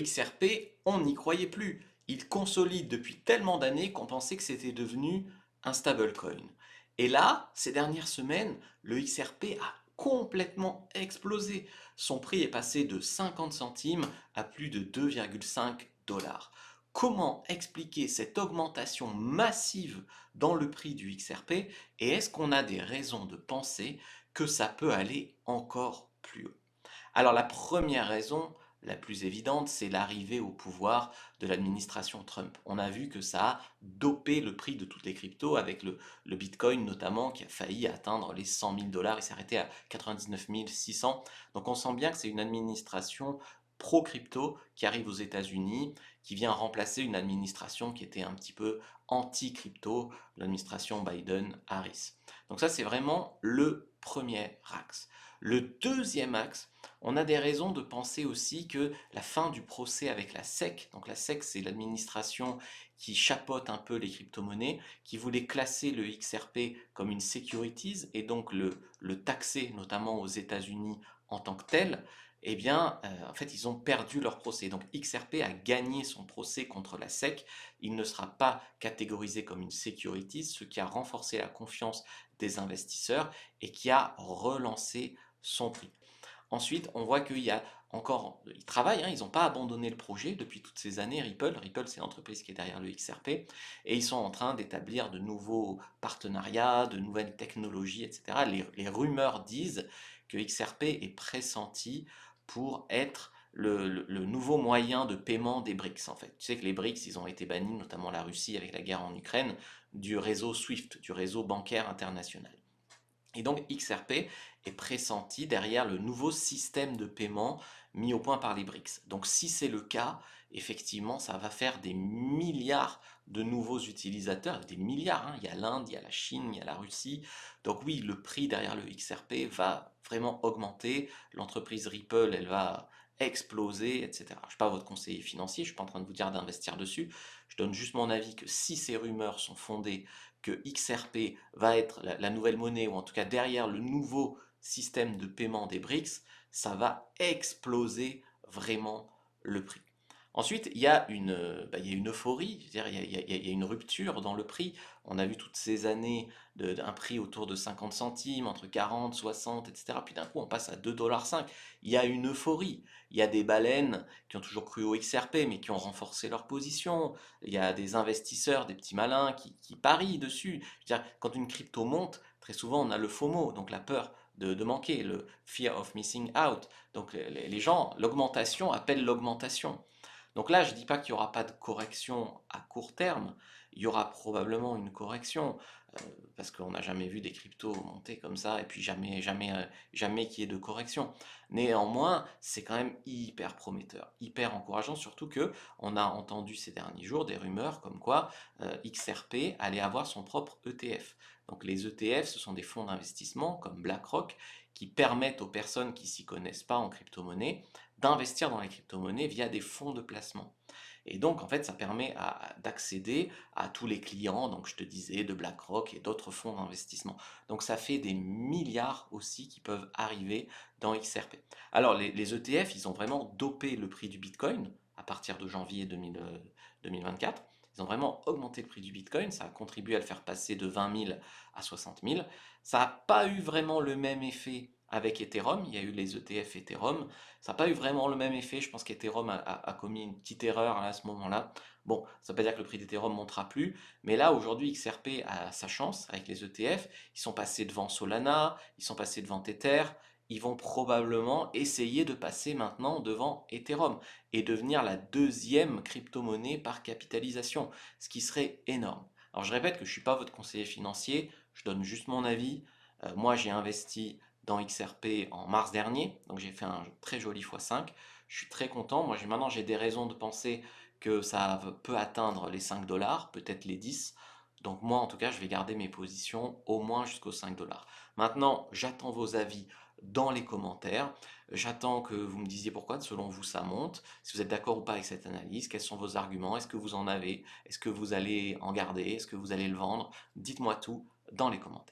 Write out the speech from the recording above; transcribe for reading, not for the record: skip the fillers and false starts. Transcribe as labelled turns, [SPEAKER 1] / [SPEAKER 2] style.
[SPEAKER 1] XRP, on n'y croyait plus. Il consolide depuis tellement d'années qu'on pensait que c'était devenu un stablecoin. Et là, ces dernières semaines, le XRP a complètement explosé. Son prix est passé de 50 centimes à plus de 2,5 dollars. Comment expliquer cette augmentation massive dans le prix du XRP et est-ce qu'on a des raisons de penser que ça peut aller encore plus haut? Alors la première raison, la plus évidente, c'est l'arrivée au pouvoir de l'administration Trump. On a vu que ça a dopé le prix de toutes les cryptos avec le Bitcoin notamment qui a failli atteindre les 100 000 dollars et s'est arrêté à 99 600. Donc on sent bien que c'est une administration pro-crypto qui arrive aux États-Unis, qui vient remplacer une administration qui était un petit peu anti-crypto, l'administration Biden-Harris. Donc ça c'est vraiment le premier axe. Le deuxième axe, on a des raisons de penser aussi que la fin du procès avec la SEC, donc la SEC c'est l'administration qui chapeaute un peu les crypto-monnaies, qui voulait classer le XRP comme une securities et donc le taxer notamment aux États-Unis en tant que tel, eh bien, en fait, ils ont perdu leur procès. Donc, XRP a gagné son procès contre la SEC. Il ne sera pas catégorisé comme une securities, ce qui a renforcé la confiance des investisseurs et qui a relancé son prix. Ensuite, on voit qu'il y a encore, ils travaillent, hein, ils n'ont pas abandonné le projet depuis toutes ces années. Ripple, c'est l'entreprise qui est derrière le XRP, et ils sont en train d'établir de nouveaux partenariats, de nouvelles technologies, etc. Les rumeurs disent que XRP est pressenti pour être le nouveau moyen de paiement des BRICS, en fait. Tu sais que les BRICS, ils ont été bannis, notamment la Russie avec la guerre en Ukraine, du réseau SWIFT, du réseau bancaire international. Et donc XRP est pressenti derrière le nouveau système de paiement mis au point par les BRICS. Donc si c'est le cas, effectivement, ça va faire des milliards de nouveaux utilisateurs, des milliards, hein. Il y a l'Inde, il y a la Chine, il y a la Russie. Donc oui, le prix derrière le XRP va vraiment augmenter. L'entreprise Ripple, elle va exploser, etc. Je ne suis pas votre conseiller financier, je ne suis pas en train de vous dire d'investir dessus. Je donne juste mon avis que si ces rumeurs sont fondées, que XRP va être la nouvelle monnaie, ou en tout cas derrière le nouveau système de paiement des BRICS, ça va exploser vraiment le prix. Ensuite, il y a une euphorie, il y a une rupture dans le prix. On a vu toutes ces années d'un prix autour de 50 centimes, entre 40, 60, etc. Puis d'un coup, on passe à 2,5 $. Il y a une euphorie. Il y a des baleines qui ont toujours cru au XRP, mais qui ont renforcé leur position. Il y a des investisseurs, des petits malins qui parient dessus. Je veux dire, quand une crypto monte, très souvent, on a le FOMO, donc la peur de manquer, le fear of missing out. Donc les gens, l'augmentation appelle l'augmentation. Donc là, je ne dis pas qu'il n'y aura pas de correction à court terme, il y aura probablement une correction, euh, parce qu'on n'a jamais vu des cryptos monter comme ça, et puis jamais qu'il y ait de correction. Néanmoins, c'est quand même hyper prometteur, hyper encourageant, surtout que on a entendu ces derniers jours des rumeurs comme quoi XRP allait avoir son propre ETF. Donc les ETF, ce sont des fonds d'investissement comme BlackRock qui permettent aux personnes qui s'y connaissent pas en crypto-monnaie d'investir dans les crypto-monnaies via des fonds de placement. Et donc, en fait, ça permet d'accéder à tous les clients, donc je te disais, de BlackRock et d'autres fonds d'investissement. Donc, ça fait des milliards aussi qui peuvent arriver dans XRP. Alors, les ETF, ils ont vraiment dopé le prix du Bitcoin à partir de janvier 2024. Ils ont vraiment augmenté le prix du Bitcoin, ça a contribué à le faire passer de 20 000 à 60 000. Ça n'a pas eu vraiment le même effet avec Ethereum, il y a eu les ETF Ethereum, ça n'a pas eu vraiment le même effet, je pense qu'Ethereum a commis une petite erreur à ce moment-là. Bon, ça ne veut pas dire que le prix d'Ethereum ne montera plus, mais là aujourd'hui XRP a sa chance avec les ETF, ils sont passés devant Solana, ils sont passés devant Tether, ils vont probablement essayer de passer maintenant devant Ethereum et devenir la deuxième crypto-monnaie par capitalisation, ce qui serait énorme. Alors je répète que je ne suis pas votre conseiller financier, je donne juste mon avis. Moi j'ai investi dans XRP en mars dernier, donc j'ai fait un très joli x5. Je suis très content. Moi maintenant j'ai des raisons de penser que ça peut atteindre les 5 dollars, peut-être les 10. Donc moi en tout cas je vais garder mes positions au moins jusqu'aux 5 dollars. Maintenant j'attends vos avis dans les commentaires. J'attends que vous me disiez pourquoi selon vous ça monte, si vous êtes d'accord ou pas avec cette analyse, quels sont vos arguments, est-ce que vous en avez, est-ce que vous allez en garder, est-ce que vous allez le vendre, dites-moi tout dans les commentaires.